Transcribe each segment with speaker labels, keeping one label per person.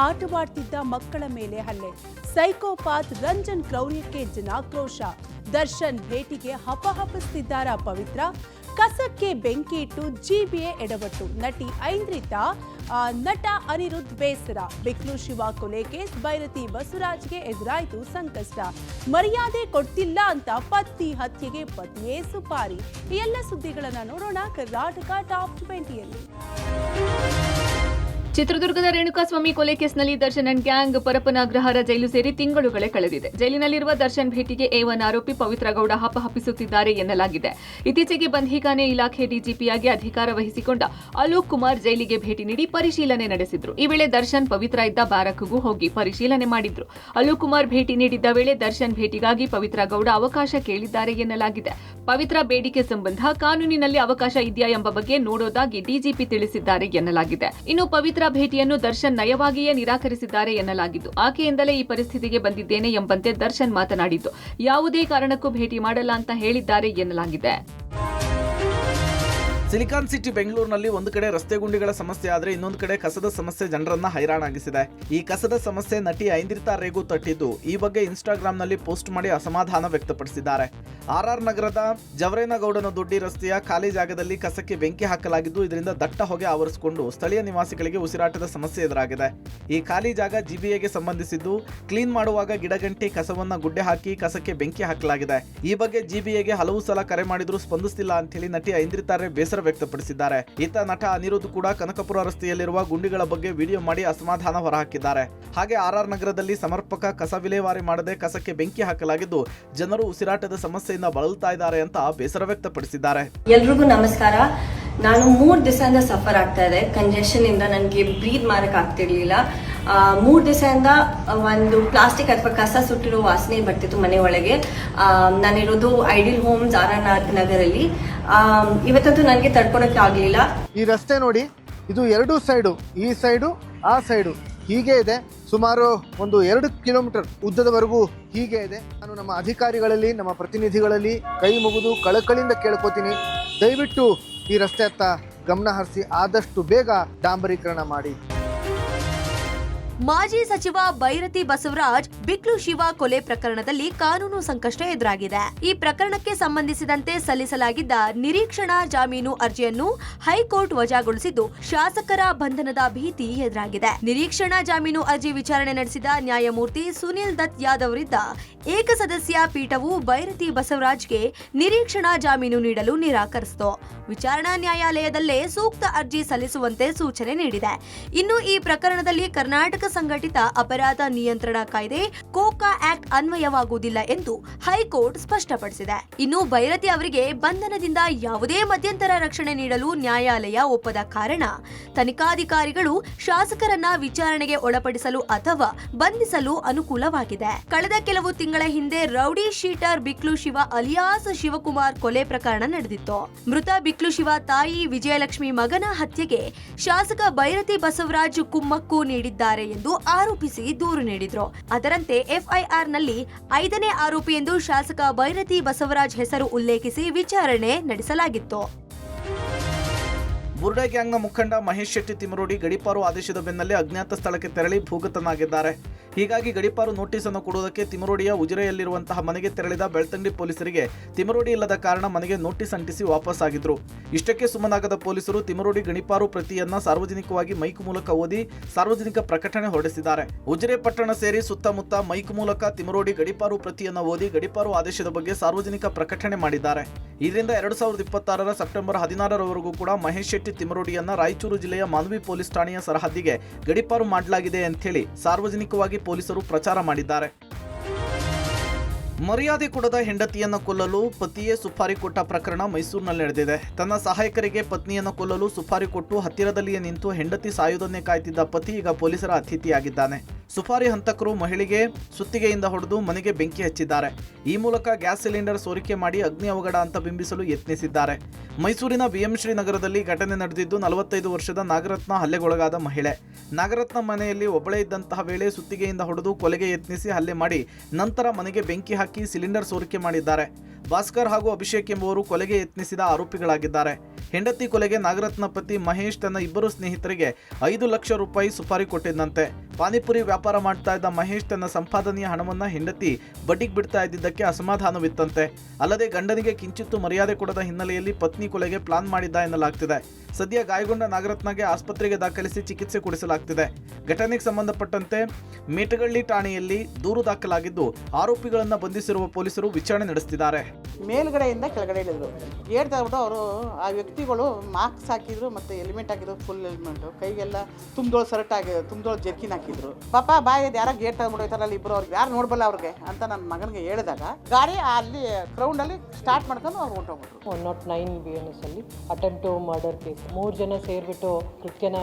Speaker 1: ಆಟವಾಡ್ತಿದ್ದ ಮಕ್ಕಳ ಮೇಲೆ ಹಲ್ಲೆ. ಸೈಕೋಪಾತ್ ರಂಜನ್ ಕ್ರೌರ್ಯಕ್ಕೆ ಜನಾಕ್ರೋಶ. ದರ್ಶನ್ ಭೇಟಿಗೆ ಹಪಹಪಿಸುತ್ತಿದ್ದಾರಾ ಪವಿತ್ರ? ಕಸಕ್ಕೆ ಬೆಂಕಿ ಇಟ್ಟು ಜಿಬಿಎ ಎಡವಟ್ಟು. ನಟಿ ಐಂದ್ರಿತಾ, ನಟ ಅನಿರುದ್ಧ್ ಬೇಸರ. ಬಿಕ್ಲು ಶಿವ ಕೊಲೆ ಕೇಸ್ ಬೈರತಿ ಬಸವರಾಜ್ಗೆ ಎದುರಾಯಿತು ಸಂಕಷ್ಟ. ಮರ್ಯಾದೆ ಕೊಡ್ತಿಲ್ಲ ಅಂತ ಪತಿ ಹತ್ಯೆಗೆ ಪತಿಯೇ ಸುಪಾರಿ. ಈ ಎಲ್ಲ ಸುದ್ದಿಗಳನ್ನ ನೋಡೋಣ ಕರ್ನಾಟಕ ಟಾಪ್ 20ಯಲ್ಲಿ.
Speaker 2: ಚಿತ್ರದುರ್ಗದ ರೇಣುಕಾಸ್ವಾಮಿ ಕೊಲೆ ಕೇಸ್ನಲ್ಲಿ ದರ್ಶನ್ ಅಂಡ್ ಗ್ಯಾಂಗ್ ಪರಪ್ಪನಾಗ್ರಹಾರ ಜೈಲು ಸೇರಿ ತಿಂಗಳುಗಳೇ ಕಳೆದಿದೆ. ಜೈಲಿನಲ್ಲಿರುವ ದರ್ಶನ್ ಭೇಟಿಗೆ A1 ಆರೋಪಿ ಪವಿತ್ರ ಗೌಡ ಹಪಹಪಿಸುತ್ತಿದ್ದಾರೆ ಎನ್ನಲಾಗಿದೆ. ಇತ್ತೀಚೆಗೆ ಬಂಧೀಖಾನೆ ಇಲಾಖೆ ಡಿಜಿಪಿಯಾಗಿ ಅಧಿಕಾರ ವಹಿಸಿಕೊಂಡ ಅಲೋಕ್ ಕುಮಾರ್ ಜೈಲಿಗೆ ಭೇಟಿ ನೀಡಿ ಪರಿಶೀಲನೆ ನಡೆಸಿದ್ರು. ಈ ವೇಳೆ ದರ್ಶನ್ ಪವಿತ್ರ ಇದ್ದ ಬ್ಯಾರಕ್ಗೂ ಹೋಗಿ ಪರಿಶೀಲನೆ ಮಾಡಿದ್ರು. ಅಲೋಕ್ ಕುಮಾರ್ ಭೇಟಿ ನೀಡಿದ್ದ ವೇಳೆ ದರ್ಶನ್ ಭೇಟಿಗಾಗಿ ಪವಿತ್ರ ಗೌಡ ಅವಕಾಶ ಕೇಳಿದ್ದಾರೆ ಎನ್ನಲಾಗಿದೆ. ಪವಿತ್ರ ಬೇಡಿಕೆ ಸಂಬಂಧ ಕಾನೂನಿನಲ್ಲಿ ಅವಕಾಶ ಇದೆಯಾ ಎಂಬ ಬಗ್ಗೆ ನೋಡೋದಾಗಿ ಡಿಜಿಪಿ ತಿಳಿಸಿದ್ದಾರೆ ಎನ್ನಲಾಗಿದೆ. ಇನ್ನು ಪವಿತ್ರ ಭೇಟಿಯನ್ನು ದರ್ಶನ್ ನಯವಾಗಿಯೇ ನಿರಾಕರಿಸಿದ್ದಾರೆ ಎನ್ನಲಾಗಿದ್ದು, ಆಕೆಯಿಂದಲೇ ಈ ಪರಿಸ್ಥಿತಿಗೆ ಬಂದಿದ್ದೇನೆ ಎಂಬಂತೆ ದರ್ಶನ್ ಮಾತನಾಡಿದ್ದು, ಯಾವುದೇ ಕಾರಣಕ್ಕೂ ಭೇಟಿ ಮಾಡಲ್ಲ ಅಂತ ಹೇಳಿದ್ದಾರೆ ಎನ್ನಲಾಗಿದೆ.
Speaker 3: ಸಿಲಿಕಾನ್ ಸಿಟಿ ಬೆಂಗಳೂರಿನಲ್ಲಿ ಒಂದು ಕಡೆ ರಸ್ತೆ ಗುಂಡಿಗಳ ಸಮಸ್ಯೆ ಆದರೆ ಇನ್ನೊಂದು ಕಡೆ ಕಸದ ಸಮಸ್ಯೆ ಜನರನ್ನ ಹೈರಾಣಾಗಿಸಿದೆ. ಈ ಕಸದ ಸಮಸ್ಯೆ ನಟಿ ಐಂದ್ರಿತಾ ರೇಗೂ ತಟ್ಟಿದ್ದು, ಈ ಬಗ್ಗೆ ಇನ್ಸ್ಟಾಗ್ರಾಂನಲ್ಲಿ ಪೋಸ್ಟ್ ಮಾಡಿ ಅಸಮಾಧಾನ ವ್ಯಕ್ತಪಡಿಸಿದ್ದಾರೆ. ಆರ್ಆರ್ ನಗರದ ಜವರೇನಗೌಡನ ದೊಡ್ಡಿ ರಸ್ತೆಯ ಖಾಲಿ ಜಾಗದಲ್ಲಿ ಕಸಕ್ಕೆ ಬೆಂಕಿ ಹಾಕಲಾಗಿದ್ದು, ಇದರಿಂದ ದಟ್ಟ ಹೊಗೆ ಆವರಿಸಿಕೊಂಡು ಸ್ಥಳೀಯ ನಿವಾಸಿಗಳಿಗೆ ಉಸಿರಾಟದ ಸಮಸ್ಯೆ ಎದುರಾಗಿದೆ. ಈ ಖಾಲಿ ಜಾಗ ಜಿಬಿಎಗೆ ಸಂಬಂಧಿಸಿದ್ದು, ಕ್ಲೀನ್ ಮಾಡುವಾಗ ಗಿಡಗಂಟಿ ಕಸವನ್ನ ಗುಡ್ಡೆ ಹಾಕಿ ಕಸಕ್ಕೆ ಬೆಂಕಿ ಹಾಕಲಾಗಿದೆ. ಈ ಬಗ್ಗೆ ಜಿಬಿಎಗೆ ಹಲವು ಸಲ ಕರೆ ಮಾಡಿದ್ರೂ ಸ್ಪಂದಿಸುತ್ತಿಲ್ಲ ಅಂತ ಹೇಳಿ ನಟಿ ಐಂದ್ರಿತಾ ರೇ ಬೇಸರ ವ್ಯಕ್ತಪಡಿಸಿದ್ದಾರೆ. ಈತ ನಟ ಅನಿರುದ್ಧ್ ಕೂಡ ಕನಕಪುರ ರಸ್ತೆಯಲ್ಲಿರುವ ಗುಂಡಿಗಳ ಬಗ್ಗೆ ವಿಡಿಯೋ ಮಾಡಿ ಅಸಮಾಧಾನ ಹೊರಹಾಕಿದ್ದಾರೆ. ಹಾಗೆ ಆರ್ಆರ್ ನಗರದಲ್ಲಿ ಸಮರ್ಪಕ ಕಸ ವಿಲೇವಾರಿ ಮಾಡದೆ ಕಸಕ್ಕೆ ಬೆಂಕಿ ಹಾಕಲಾಗಿದ್ದು, ಜನರು ಉಸಿರಾಟದ ಸಮಸ್ಯೆಯಿಂದ ಬಳಲ್ತಾ ಇದ್ದಾರೆ ಅಂತ ಬೇಸರ ವ್ಯಕ್ತಪಡಿಸಿದ್ದಾರೆ.
Speaker 4: ಎಲ್ರಿಗೂ ನಮಸ್ಕಾರ. ನಾನು 3 ದಿವಸದಿಂದ ಸಫರ್ ಆಗ್ತಾ ಇದೆ. ಕಂಜೆಷನ್ ಇಂದ ನನಗೆ ಬ್ರೀತ್ ಮಾಡಕ್ ಆಗ್ತಿರ್ಲಿಲ್ಲ. 3 ದಿವಸದಿಂದ ಒಂದು ಪ್ಲಾಸ್ಟಿಕ್ ಅಥವಾ ಕಸ ಸುಟ್ಟಿರೋ ವಾಸನೆ ಬರ್ತಿತ್ತು ಮನೆ ಒಳಗೆ. ನಾನಿರೋದು ಐಡಿಯಲ್ ಹೋಮ್ಸ್ ಆರ್ಆರ್ ನಗರಲ್ಲಿ. ಇವತ್ತಂತೂ ನನಗೆ ತಡ್ಕೊಳಕ್ಕೆ ಆಗ್ಲಿಲ್ಲ.
Speaker 5: ಈ ರಸ್ತೆ ನೋಡಿ, ಇದು 2 ಸೈಡು, ಈ ಸೈಡು ಆ ಸೈಡು ಹೀಗೆ ಇದೆ. ಸುಮಾರು ಒಂದು 2 ಕಿಲೋಮೀಟರ್ ಉದ್ದದವರೆಗೂ ಹೀಗೆ ಇದೆ. ನಾನು ನಮ್ಮ ಅಧಿಕಾರಿಗಳಲ್ಲಿ, ನಮ್ಮ ಪ್ರತಿನಿಧಿಗಳಲ್ಲಿ ಕೈ ಮುಗಿದು ಕಳಕಳಿಯಿಂದ ಕೇಳ್ಕೊತೀನಿ, ದಯವಿಟ್ಟು ಈ ರಸ್ತೆ ಹತ್ತ ಗಮನ ಹರಿಸಿ ಆದಷ್ಟು ಬೇಗ ಡಾಂಬರೀಕರಣ ಮಾಡಿ.
Speaker 6: ಮಾಜಿ ಸಚಿವ ಬೈರತಿ ಬಸವರಾಜ್ ಬಿಕ್ಲು ಶಿವ ಕೊಲೆ ಪ್ರಕರಣದಲ್ಲಿ ಕಾನೂನು ಸಂಕಷ್ಟ ಎದುರಾಗಿದೆ. ಈ ಪ್ರಕರಣಕ್ಕೆ ಸಂಬಂಧಿಸಿದಂತೆ ಸಲ್ಲಿಸಲಾಗಿದ್ದ ನಿರೀಕ್ಷಣಾ ಜಾಮೀನು ಅರ್ಜಿಯನ್ನು ಹೈಕೋರ್ಟ್ ವಜಾಗೊಳಿಸಿದ್ದು, ಶಾಸಕರ ಬಂಧನದ ಭೀತಿ ಎದುರಾಗಿದೆ. ನಿರೀಕ್ಷಣಾ ಜಾಮೀನು ಅರ್ಜಿ ವಿಚಾರಣೆ ನಡೆಸಿದ ನ್ಯಾಯಮೂರ್ತಿ ಸುನಿಲ್ ದತ್ ಯಾದವ್ ಅವರಿದ್ದ ಏಕಸದಸ್ಯ ಪೀಠವು ಬೈರತಿ ಬಸವರಾಜ್ಗೆ ನಿರೀಕ್ಷಣಾ ಜಾಮೀನು ನೀಡಲು ನಿರಾಕರಿಸಿತು. ವಿಚಾರಣಾ ನ್ಯಾಯಾಲಯದಲ್ಲೇ ಸೂಕ್ತ ಅರ್ಜಿ ಸಲ್ಲಿಸುವಂತೆ ಸೂಚನೆ ನೀಡಿದೆ. ಇನ್ನು ಈ ಪ್ರಕರಣದಲ್ಲಿ ಕರ್ನಾಟಕ ಸಂಘಟಿತ ಅಪರಾಧ ನಿಯಂತ್ರಣ ಕಾಯ್ದೆ ಕೋಕಾ ಆಕ್ಟ್ ಅನ್ವಯವಾಗುವುದಿಲ್ಲ ಎಂದು ಹೈಕೋರ್ಟ್ ಸ್ಪಷ್ಟಪಡಿಸಿದೆ. ಇನ್ನು ಬೈರತಿ ಅವರಿಗೆ ಬಂಧನದಿಂದ ಯಾವುದೇ ಮಧ್ಯಂತರ ರಕ್ಷಣೆ ನೀಡಲು ನ್ಯಾಯಾಲಯ ಒಪ್ಪದ ಕಾರಣ ತನಿಖಾಧಿಕಾರಿಗಳು ಶಾಸಕರನ್ನ ವಿಚಾರಣೆಗೆ ಒಳಪಡಿಸಲು ಅಥವಾ ಬಂಧಿಸಲು ಅನುಕೂಲವಾಗಿದೆ. ಕಳೆದ ಕೆಲವು ತಿಂಗಳ ಹಿಂದೆ rowdy sheeter Biklu Shiva alias Shivakumar ಕೊಲೆ ಪ್ರಕರಣ ನಡೆದಿತ್ತು. ಮೃತ ಬಿಕ್ಲು ಶಿವ ತಾಯಿ ವಿಜಯಲಕ್ಷ್ಮಿ ಮಗನ ಹತ್ಯೆಗೆ ಶಾಸಕ ಬೈರತಿ ಬಸವರಾಜ್ ಕುಮ್ಮಕ್ಕು ನೀಡಿದ್ದಾರೆ ಎಂದು ಆರೋಪಿಸಿ ದೂರು ನೀಡಿದ್ರು. ಅದರಂತೆ ಎಫ್ಐಆರ್ ನಲ್ಲಿ 5ನೇ ಆರೋಪಿ ಎಂದು ಶಾಸಕ ಬೈರತಿ ಬಸವರಾಜ್ ಹೆಸರು ಉಲ್ಲೇಖಿಸಿ ವಿಚಾರಣೆ ನಡೆಸಲಾಗಿತ್ತು.
Speaker 3: ಬುರ್ಡೆ ಗ್ಯಾಂಗ್ನ ಮುಖಂಡ ಮಹೇಶ್ ಶೆಟ್ಟಿ ತಿಮರೋಡಿ ಗಡೀಪಾರು ಆದೇಶದ ಬೆನ್ನಲ್ಲೇ ಅಜ್ಞಾತ ಸ್ಥಳಕ್ಕೆ ತೆರಳಿ ಭೂಗತನಾಗಿದ್ದಾರೆ. ಹೀಗಾಗಿ ಗಡೀಪಾರು ನೋಟಿಸ್ ಅನ್ನು ಕೊಡುವುದಕ್ಕೆ ತಿಮರೋಡಿಯ ಉಜಿರೆಯಲ್ಲಿರುವಂತಹ ಮನೆಗೆ ತೆರಳಿದ ಬೆಳ್ತಂಗಡಿ ಪೊಲೀಸರಿಗೆ ತಿಮರೋಡಿ ಇಲ್ಲದ ಕಾರಣ ಮನೆಗೆ ನೋಟಿಸ್ ಅಂಟಿಸಿ ವಾಪಸ್ ಆಗಿದ್ರು. ಇಷ್ಟಕ್ಕೆ ಸುಮ್ಮನಾಗದ ಪೊಲೀಸರು ತಿಮರೋಡಿ ಗಡೀಪಾರು ಪ್ರತಿಯನ್ನ ಸಾರ್ವಜನಿಕವಾಗಿ ಮೈಕ್ ಮೂಲಕ ಓದಿ ಸಾರ್ವಜನಿಕ ಪ್ರಕಟಣೆ ಹೊರಡಿಸಿದ್ದಾರೆ. ಉಜಿರೆ ಪಟ್ಟಣ ಸೇರಿ ಸುತ್ತಮುತ್ತ ಮೈಕ್ ಮೂಲಕ ತಿಮರೋಡಿ ಗಡೀಪಾರು ಪ್ರತಿಯನ್ನ ಓದಿ ಗಡೀಪಾರು ಆದೇಶದ ಬಗ್ಗೆ ಸಾರ್ವಜನಿಕ ಪ್ರಕಟಣೆ ಮಾಡಿದ್ದಾರೆ. ಇದರಿಂದ 2026 ಸೆಪ್ಟೆಂಬರ್ 16ರವರೆಗೂ ಕೂಡ ಮಹೇಶ್ ಶೆಟ್ಟಿ ತಿಮರೋಡಿಯನ್ನ ರಾಯಚೂರು ಜಿಲ್ಲೆಯ ಮಾನ್ವಿ ಪೊಲೀಸ್ ಠಾಣೆಯ ಸರಹದ್ದಿಗೆ ಗಡೀಪಾರು ಮಾಡಲಾಗಿದೆ ಅಂತ ಹೇಳಿ ಸಾರ್ವಜನಿಕವಾಗಿ ಪೊಲೀಸರು ಪ್ರಚಾರ ಮಾಡಿದ್ದಾರೆ. ಮರ್ಯಾದೆ ಕೊಡದ ಹೆಂಡತಿಯನ್ನ ಕೊಲ್ಲಲು ಪತಿಯೇ ಸುಪಾರಿ ಕೊಟ್ಟ ಪ್ರಕರಣ ಮೈಸೂರಿನಲ್ಲಿ ನಡೆದಿದೆ. ತನ್ನ ಸಹಾಯಕರಿಗೆ ಪತ್ನಿಯನ್ನು ಕೊಲ್ಲಲು ಸುಪಾರಿ ಕೊಟ್ಟು ಹತ್ತಿರದಲ್ಲಿಯೇ ನಿಂತು ಹೆಂಡತಿ ಸಾಯುವುದನ್ನೇ ಕಾಯ್ತಿದ್ದ ಪತಿ ಈಗ ಪೊಲೀಸರ ಅತಿಥಿಯಾಗಿದ್ದಾನೆ. ಸುಪಾರಿ ಹಂತಕರು ಮಹಿಳೆಗೆ ಸುತ್ತಿಗೆಯಿಂದ ಹೊಡೆದು ಮನೆಗೆ ಬೆಂಕಿ ಹಚ್ಚಿದ್ದಾರೆ. ಈ ಮೂಲಕ ಗ್ಯಾಸ್ ಸಿಲಿಂಡರ್ ಸೋರಿಕೆ ಮಾಡಿ ಅಗ್ನಿ ಅವಘಡ ಅಂತ ಬಿಂಬಿಸಲು ಯತ್ನಿಸಿದ್ದಾರೆ. ಮೈಸೂರಿನ ಬಿಎಂಶ್ರೀ ನಗರದಲ್ಲಿ ಘಟನೆ ನಡೆದಿದ್ದು 45 ವರ್ಷದ ನಾಗರತ್ನ ಹಲ್ಲೆಗೊಳಗಾದ ಮಹಿಳೆ. ನಾಗರತ್ನ ಮನೆಯಲ್ಲಿ ಒಬ್ಬಳೇ ಇದ್ದಂತಹ ವೇಳೆ ಸುತ್ತಿಗೆಯಿಂದ ಹೊಡೆದು ಕೊಲೆಗೆ ಯತ್ನಿಸಿ ಹಲ್ಲೆ ಮಾಡಿ ನಂತರ ಮನೆಗೆ ಬೆಂಕಿ ಹಾಕಿ ಸಿಲಿಂಡರ್ ಸೋರಿಕೆ ಮಾಡಿದ್ದಾರೆ. ಭಾಸ್ಕರ್ ಹಾಗೂ ಅಭಿಷೇಕ್ ಎಂಬುವರು ಕೊಲೆಗೆ ಯತ್ನಿಸಿದ ಆರೋಪಿಗಳಾಗಿದ್ದಾರೆ. ಹೆಂಡತಿ ಕೊಲೆಗೆ ನಾಗರತ್ನ ಪತಿ ಮಹೇಶ್ ತನ್ನ ಇಬ್ಬರು ಸ್ನೇಹಿತರಿಗೆ 5 ಲಕ್ಷ ರೂಪಾಯಿ ಸುಪಾರಿ ಕೊಟ್ಟಿದ್ದಂತೆ. ಪಾನಿಪುರಿ ವ್ಯಾಪಾರ ಮಾಡ್ತಾ ಇದ್ದ ಮಹೇಶ್ ತನ್ನ ಸಂಪಾದನೆಯ ಹಣವನ್ನ ಹೆಂಡತಿ ಬಡ್ಡಿಗೆ ಬಿಡ್ತಾ ಇದ್ದಿದ್ದಕ್ಕೆ ಅಸಮಾಧಾನವಿತ್ತಂತೆ. ಅಲ್ಲದೆ ಗಂಡನಿಗೆ ಕಿಂಚಿತ್ತು ಮರ್ಯಾದೆ ಕೊಡದ ಹಿನ್ನೆಲೆಯಲ್ಲಿ ಪತ್ನಿ ಕೊಲೆಗೆ ಪ್ಲಾನ್ ಮಾಡಿದ್ದ ಎನ್ನಲಾಗ್ತಿದೆ. ಸದ್ಯ ಗಾಯಗೊಂಡ ನಾಗರತ್ನಗೆ ಆಸ್ಪತ್ರೆಗೆ ದಾಖಲಿಸಿ ಚಿಕಿತ್ಸೆ ಕೊಡಿಸಲಾಗ್ತಿದೆ. ಘಟನೆಗೆ ಸಂಬಂಧಪಟ್ಟಂತೆ ಮೇಟಗಳ್ಳಿ ಠಾಣೆಯಲ್ಲಿ ದೂರು ದಾಖಲಾಗಿದ್ದು ಆರೋಪಿಗಳನ್ನು ಬಂಧಿಸಿರುವ ಪೊಲೀಸರು ವಿಚಾರಣೆ ನಡೆಸುತ್ತಿದ್ದಾರೆ.
Speaker 7: ಮೇಲ್ಗಡೆಯಿಂದ ಕೆಳಗಡೆ ಇಳಿದ್ರು. ಹೇಳ್ತಾ ಬಿಟ್ಟು ಅವರು ಆ ವ್ಯಕ್ತಿಗಳು ಮಾಸ್ಕ್ ಹಾಕಿದ್ರು ಮತ್ತು ಹೆಲ್ಮೆಟ್ ಹಾಕಿದ್ರು, ಫುಲ್ ಹೆಲ್ಮೆಂಟು, ಕೈಗೆಲ್ಲ ತುಂಬ್ದೋಳು ಶರ್ಟ್ ತುಂಬ್ದೋಳು ಜರ್ಕಿನ್ ಹಾಕಿದ್ರು. ಪಾಪ ಬಾಯಿಗೆ ಯಾರೋ ಗೇಟ್ ತಗೊಂಡ್ಬಿಡೋಯ್ತಾರಲ್ಲ ಇಬ್ಬರು, ಅವ್ರಿಗೆ ಯಾರು ನೋಡ್ಬಲ್ಲ ಅವ್ರಿಗೆ ಅಂತ ನನ್ನ ಮಗನಿಗೆ ಹೇಳಿದಾಗ ಗಾಡಿ ಅಲ್ಲಿ ಗ್ರೌಂಡಲ್ಲಿ ಸ್ಟಾರ್ಟ್ ಮಾಡ್ಕೊಂಡು ಅವ್ರು ಹೊಂಟೋಗ್ಬಿಟ್ರು.
Speaker 8: 109 BNS ಅಲ್ಲಿ ಅಟೆಂಪ್ಟ್ ಟು ಮರ್ಡರ್ ಕೇಸ್ 3 ಜನ ಸೇರಿಬಿಟ್ಟು ಕೃತ್ಯನ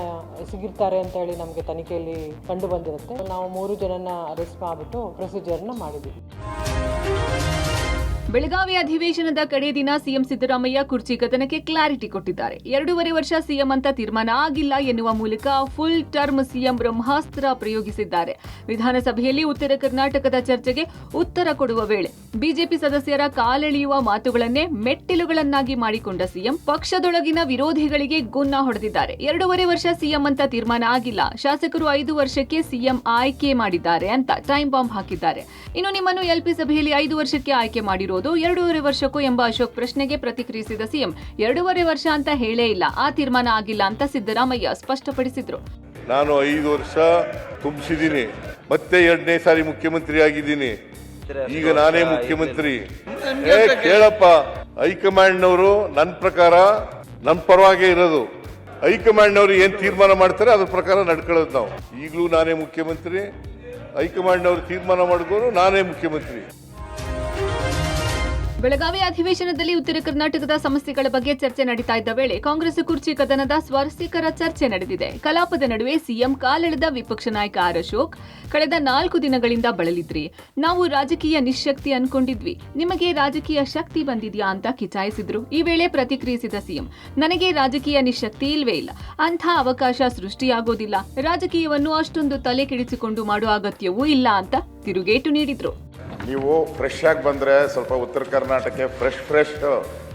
Speaker 8: ಎಸಗಿರ್ತಾರೆ ಅಂತ ಹೇಳಿ ನಮಗೆ ತನಿಖೆಯಲ್ಲಿ ಕಂಡು ಬಂದಿರುತ್ತೆ. ನಾವು 3 ಜನನ ಅರೆಸ್ಟ್ ಮಾಡಿಬಿಟ್ಟು ಪ್ರೊಸೀಜರ್ನ ಮಾಡಿದ್ದೀವಿ.
Speaker 2: ಬೆಳಗಾವಿ ಅಧಿವೇಶನದ ಕಡೆ ದಿನ ಸಿಎಂ ಸಿದ್ದರಾಮಯ್ಯ ಕುರ್ಚಿ ಕದನಕ್ಕೆ ಕ್ಲಾರಿಟಿ ಕೊಟ್ಟಿದ್ದಾರೆ. 2.5 ವರ್ಷ ಸಿಎಂ ಅಂತ ತೀರ್ಮಾನ ಆಗಿಲ್ಲ ಎನ್ನುವ ಮೂಲಕ ಫುಲ್ ಟರ್ಮ್ ಸಿಎಂ ಬ್ರಹ್ಮಾಸ್ತ್ರ ಪ್ರಯೋಗಿಸಿದ್ದಾರೆ. ವಿಧಾನಸಭೆಯಲ್ಲಿ ಉತ್ತರ ಕರ್ನಾಟಕದ ಚರ್ಚೆಗೆ ಉತ್ತರ ಕೊಡುವ ವೇಳೆ ಬಿಜೆಪಿ ಸದಸ್ಯರ ಕಾಲೆಳೆಯುವ ಮಾತುಗಳನ್ನೇ ಮೆಟ್ಟಿಲುಗಳನ್ನಾಗಿ ಮಾಡಿಕೊಂಡ ಸಿಎಂ ಪಕ್ಷದೊಳಗಿನ ವಿರೋಧಿಗಳಿಗೆ ಗುನ್ನ ಹೊಡೆದಿದ್ದಾರೆ. 2.5 ವರ್ಷ ಸಿಎಂ ಅಂತ ತೀರ್ಮಾನ ಆಗಿಲ್ಲ, ಶಾಸಕರು 5 ವರ್ಷಕ್ಕೆ ಸಿಎಂ ಆಯ್ಕೆ ಮಾಡಿದ್ದಾರೆ ಅಂತ ಟೈಮ್ ಬಾಂಬ್ ಹಾಕಿದ್ದಾರೆ. ಇನ್ನು ನಿಮ್ಮನ್ನು ಎಲ್ಪಿ ಸಭೆಯಲ್ಲಿ 5 ವರ್ಷಕ್ಕೆ ಆಯ್ಕೆ ಮಾಡಿರೋದು 2.5 ವರ್ಷಕ್ಕೂ ಎಂಬ ಅಶೋಕ್ ಪ್ರಶ್ನೆಗೆ ಪ್ರತಿಕ್ರಿಯಿಸಿದ ಸಿಎಂ 2.5 ವರ್ಷ ಅಂತ ಹೇಳೇ ಇಲ್ಲ, ಆ ತೀರ್ಮಾನ ಆಗಿಲ್ಲ ಅಂತ ಸಿದ್ದರಾಮಯ್ಯ ಸ್ಪಷ್ಟಪಡಿಸಿದ್ರು.
Speaker 9: ನಾನು 5 ವರ್ಷ ತುಂಬಿಸಿದ್ದೀನಿ, ಮತ್ತೆ 2ನೇ ಸಾರಿ ಮುಖ್ಯಮಂತ್ರಿ ಆಗಿದ್ದೀನಿ. ಈಗ ನಾನೇ ಮುಖ್ಯಮಂತ್ರಿ. ಕೇಳಪ್ಪ, ಹೈಕಮಾಂಡ್ನವರು ನನ್ನ ಪ್ರಕಾರ ನನ್ನ ಪರವಾಗೇ ಇರೋದು. ಹೈಕಮಾಂಡ್ನವರು ಏನ್ ತೀರ್ಮಾನ ಮಾಡ್ತಾರೆ ಅದ್ರ ಪ್ರಕಾರ ನಡ್ಕೊಳ್ಳೋದು ನಾವು. ಈಗಲೂ ನಾನೇ ಮುಖ್ಯಮಂತ್ರಿ, ಹೈಕಮಾಂಡ್ನವರು ತೀರ್ಮಾನ ಮಾಡಿದ್ರು ನಾನೇ ಮುಖ್ಯಮಂತ್ರಿ.
Speaker 2: ಬೆಳಗಾವಿ ಅಧಿವೇಶನದಲ್ಲಿ ಉತ್ತರ ಕರ್ನಾಟಕದ ಸಮಸ್ಯೆಗಳ ಬಗ್ಗೆ ಚರ್ಚೆ ನಡೀತಾ ಇದ್ದ ವೇಳೆ ಕಾಂಗ್ರೆಸ್ ಕುರ್ಚಿ ಕದನದ ಸ್ವಾರಸ್ಯಕರ ಚರ್ಚೆ ನಡೆದಿದೆ. ಕಲಾಪದ ನಡುವೆ ಸಿಎಂ ಕಾಲೆಳೆದ ವಿಪಕ್ಷ ನಾಯಕ ಆರ್ ಅಶೋಕ್, ಕಳೆದ 4 ದಿನಗಳಿಂದ ಬಳಲಿದ್ರಿ, ನಾವು ರಾಜಕೀಯ ನಿಶಕ್ತಿ ಅನ್ಕೊಂಡಿದ್ವಿ, ನಿಮಗೆ ರಾಜಕೀಯ ಶಕ್ತಿ ಬಂದಿದ್ಯಾ ಅಂತ ಕಿಚಾಯಿಸಿದ್ರು. ಈ ವೇಳೆ ಪ್ರತಿಕ್ರಿಯಿಸಿದ ಸಿಎಂ, ನನಗೆ ರಾಜಕೀಯ ನಿಶಕ್ತಿ ಇಲ್ವೇ ಇಲ್ಲ, ಅಂಥ ಅವಕಾಶ ಸೃಷ್ಟಿಯಾಗೋದಿಲ್ಲ, ರಾಜಕೀಯವನ್ನು ಅಷ್ಟೊಂದು ತಲೆ ಕೆಡಿಸಿಕೊಂಡು ಮಾಡುವ ಅಗತ್ಯವೂ ಇಲ್ಲ ಅಂತ ತಿರುಗೇಟು ನೀಡಿದ್ರು.
Speaker 10: ನೀವು ಫ್ರೆಶ್ ಆಗಿ ಬಂದರೆ ಸ್ವಲ್ಪ ಉತ್ತರ ಕರ್ನಾಟಕಕ್ಕೆ ಫ್ರೆಶ್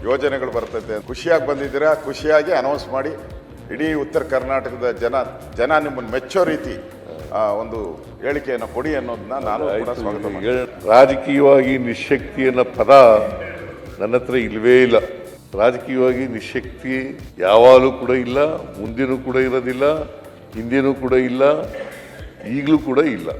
Speaker 10: ಯೋಜನೆಗಳು ಬರ್ತೈತೆ. ಖುಷಿಯಾಗಿ ಬಂದಿದ್ದೀರಾ, ಖುಷಿಯಾಗಿ ಅನೌನ್ಸ್ ಮಾಡಿ ಇಡೀ ಉತ್ತರ ಕರ್ನಾಟಕದ ಜನ ನಿಮ್ಮನ್ನು ಮೆಚ್ಚೋ ರೀತಿ ಒಂದು ಹೇಳಿಕೆಯನ್ನು ಕೊಡಿ ಅನ್ನೋದನ್ನ ನಾನು ಕೂಡ ಸ್ವಾಗತ ಮಾಡ್ತೀನಿ.
Speaker 9: ರಾಜಕೀಯವಾಗಿ ನಿಶಕ್ತಿ ಅನ್ನೋ ಪದ ನನ್ನ ಹತ್ರ ಇಲ್ವೇ ಇಲ್ಲ. ರಾಜಕೀಯವಾಗಿ ನಿಶಕ್ತಿ ಯಾವಾಗಲೂ ಕೂಡ ಇಲ್ಲ, ಮುಂದಿನೂ ಕೂಡ ಇರೋದಿಲ್ಲ, ಹಿಂದಿನೂ ಕೂಡ ಇಲ್ಲ, ಈಗಲೂ ಕೂಡ ಇಲ್ಲ.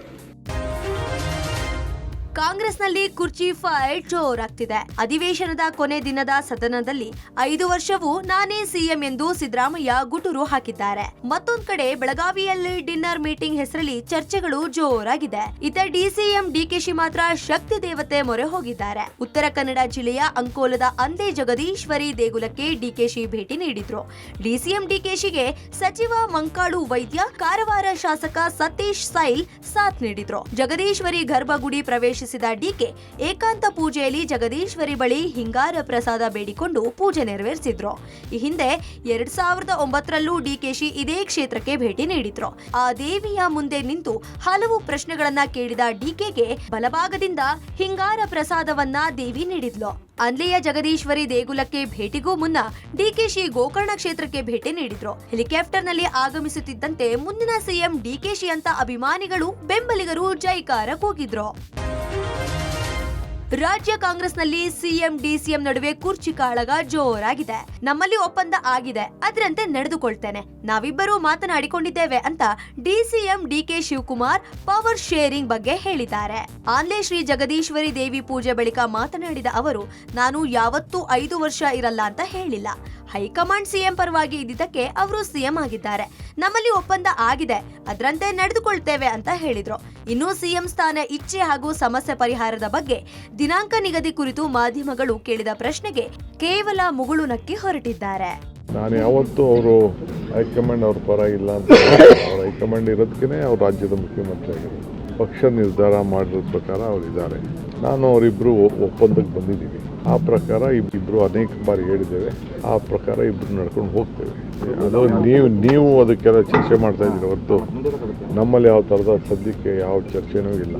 Speaker 6: ಕಾಂಗ್ರೆಸ್ನಲ್ಲಿ ಕುರ್ಚಿ ಫೈಟ್ ಜೋರಾಗ್ತಿದೆ. ಅಧಿವೇಶನದ ಕೊನೆ ದಿನದ ಸದನದಲ್ಲಿ 5 ವರ್ಷವೂ ನಾನೇ ಸಿಎಂ ಎಂದು ಸಿದ್ದರಾಮಯ್ಯ ಗುಟುರು ಹಾಕಿದ್ದಾರೆ. ಮತ್ತೊಂದ್ ಕಡೆ ಬೆಳಗಾವಿಯಲ್ಲಿ ಡಿನ್ನರ್ ಮೀಟಿಂಗ್ ಹೆಸರಲ್ಲಿ ಚರ್ಚೆಗಳು ಜೋರಾಗಿದೆ. ಇತ್ತ ಡಿಸಿಎಂ ಡಿಕೆಶಿ ಮಾತ್ರ ಶಕ್ತಿ ದೇವತೆ ಮೊರೆ ಹೋಗಿದ್ದಾರೆ. ಉತ್ತರ ಕನ್ನಡ ಜಿಲ್ಲೆಯ ಅಂಕೋಲದ ಅಂದೇ ಜಗದೀಶ್ವರಿ ದೇಗುಲಕ್ಕೆ ಡಿಕೆಶಿ ಭೇಟಿ ನೀಡಿದ್ರು. ಡಿಸಿಎಂ ಡಿಕೆಶಿಗೆ ಸಚಿವ ಮಂಕಾಳು ವೈದ್ಯ, ಕಾರವಾರ ಶಾಸಕ ಸತೀಶ್ ಸೈಲ್ ಸಾಥ್ ನೀಡಿದ್ರು. ಜಗದೀಶ್ವರಿ ಗರ್ಭಗುಡಿ ಪ್ರವೇಶಿಸಿದ ಡಿಕೆ ಏಕಾಂತ ಪೂಜೆಯಲ್ಲಿ ಜಗದೀಶ್ವರಿ ಬಳಿ ಹಿಂಗಾರ ಪ್ರಸಾದ ಬೇಡಿಕೊಂಡು ಪೂಜೆ ನೆರವೇರಿಸಿದ್ರು. ಈ ಹಿಂದೆ 2009ರಲ್ಲೂ ಡಿಕೆಶಿ ಇದೇ ಕ್ಷೇತ್ರಕ್ಕೆ ಭೇಟಿ ನೀಡಿದ್ರು. ಆ ದೇವಿಯ ಮುಂದೆ ನಿಂತು ಹಲವು ಪ್ರಶ್ನೆಗಳನ್ನ ಕೇಳಿದ ಡಿಕೆಗೆ ಬಲಭಾಗದಿಂದ ಹಿಂಗಾರ ಪ್ರಸಾದವನ್ನ ದೇವಿ ನೀಡಿದ್ಲು. ಅಲ್ಲಿಯ ಜಗದೀಶ್ವರಿ ದೇಗುಲಕ್ಕೆ ಭೇಟಿಗೂ ಮುನ್ನ ಡಿಕೆಶಿ ಗೋಕರ್ಣ ಕ್ಷೇತ್ರಕ್ಕೆ ಭೇಟಿ ನೀಡಿದ್ರು. ಹೆಲಿಕಾಪ್ಟರ್ನಲ್ಲಿ ಆಗಮಿಸುತ್ತಿದ್ದಂತೆ ಮುಂದಿನ ಸಿಎಂ ಡಿಕೆಶಿ ಅಂತ ಅಭಿಮಾನಿಗಳು, ಬೆಂಬಲಿಗರು ಜೈಕಾರ ಕೂಗಿದ್ರು. ರಾಜ್ಯ ಕಾಂಗ್ರೆಸ್ನಲ್ಲಿ ಸಿಎಂ ಡಿಸಿಎಂ ನಡುವೆ ಕುರ್ಚಿ ಕಾಳಗ ಜೋರಾಗಿದೆ. ನಮ್ಮಲ್ಲಿ ಒಪ್ಪಂದ ಆಗಿದೆ, ಅದರಂತೆ ನಡೆದುಕೊಳ್ತೇನೆ, ನಾವಿಬ್ಬರೂ ಮಾತನಾಡಿಕೊಂಡಿದ್ದೇವೆ ಅಂತ DCM DK Shivakumar power sharing ಬಗ್ಗೆ ಹೇಳಿದ್ದಾರೆ. ಆನ್ಲೆ ಶ್ರೀ ಜಗದೀಶ್ವರಿ ದೇವಿ ಪೂಜೆ ಬಳಿಕ ಮಾತನಾಡಿದ ಅವರು, ನಾನು ಯಾವತ್ತೂ 5 ವರ್ಷ ಇರಲ್ಲ ಅಂತ ಹೇಳಿಲ್ಲ. ಹೈಕಮಾಂಡ್ ಸಿಎಂ ಪರವಾಗಿ ಇದ್ದಿದ್ದಕ್ಕೆ ಅವರು ಸಿಎಂ ಆಗಿದ್ದಾರೆ. ನಮ್ಮಲ್ಲಿ ಒಪ್ಪಂದ ಆಗಿದೆ, ಅದರಂತೆ ನಡೆದುಕೊಳ್ತೇವೆ ಅಂತ ಹೇಳಿದ್ರು. ಇನ್ನು ಸಿಎಂ ಸ್ಥಾನ ಇಚ್ಛೆ ಹಾಗೂ ಸಮಸ್ಯೆ ಪರಿಹಾರದ ಬಗ್ಗೆ ದಿನಾಂಕ ನಿಗದಿ ಕುರಿತು ಮಾಧ್ಯಮಗಳು ಕೇಳಿದ ಪ್ರಶ್ನೆಗೆ ಕೇವಲ ಮುಗುಳು ನಕ್ಕಿ ಹೊರಟಿದ್ದಾರೆ.
Speaker 9: ನಾನು ಯಾವತ್ತೂ ಅವರು ಹೈಕಮಾಂಡ್ ಅವ್ರ ಪರ ಇಲ್ಲ ಅಂತ. ಅವ್ರ ಹೈಕಮಾಂಡ್ ಇರೋದಕ್ಕೆ ಅವ್ರ ರಾಜ್ಯದ ಮುಖ್ಯಮಂತ್ರಿ ಆಗಿರೋದು. ಪಕ್ಷ ನಿರ್ಧಾರ ಮಾಡಿರೋ ಪ್ರಕಾರ ಅವರಿದ್ದಾರೆ. ನಾನು ಅವರಿಬ್ಬರು ಒಪ್ಪಂದಕ್ಕೆ ಬಂದಿದ್ದೀವಿ. ಆ ಪ್ರಕಾರ ಇಬ್ಬರು ಅನೇಕ ಬಾರಿ ಹೇಳಿದ್ದೇವೆ. ಆ ಪ್ರಕಾರ ಇಬ್ಬರು ನಡ್ಕೊಂಡು ಹೋಗ್ತೇವೆ. ಅದು ನೀವು ಅದಕ್ಕೆಲ್ಲ ಚರ್ಚೆ ಮಾಡ್ತಾ ಇದ್ದೀರಿ ಹೊರತು ನಮ್ಮಲ್ಲಿ ಯಾವ ಥರದ ಸದ್ಯಕ್ಕೆ ಯಾವ ಚರ್ಚೆನೂ ಇಲ್ಲ.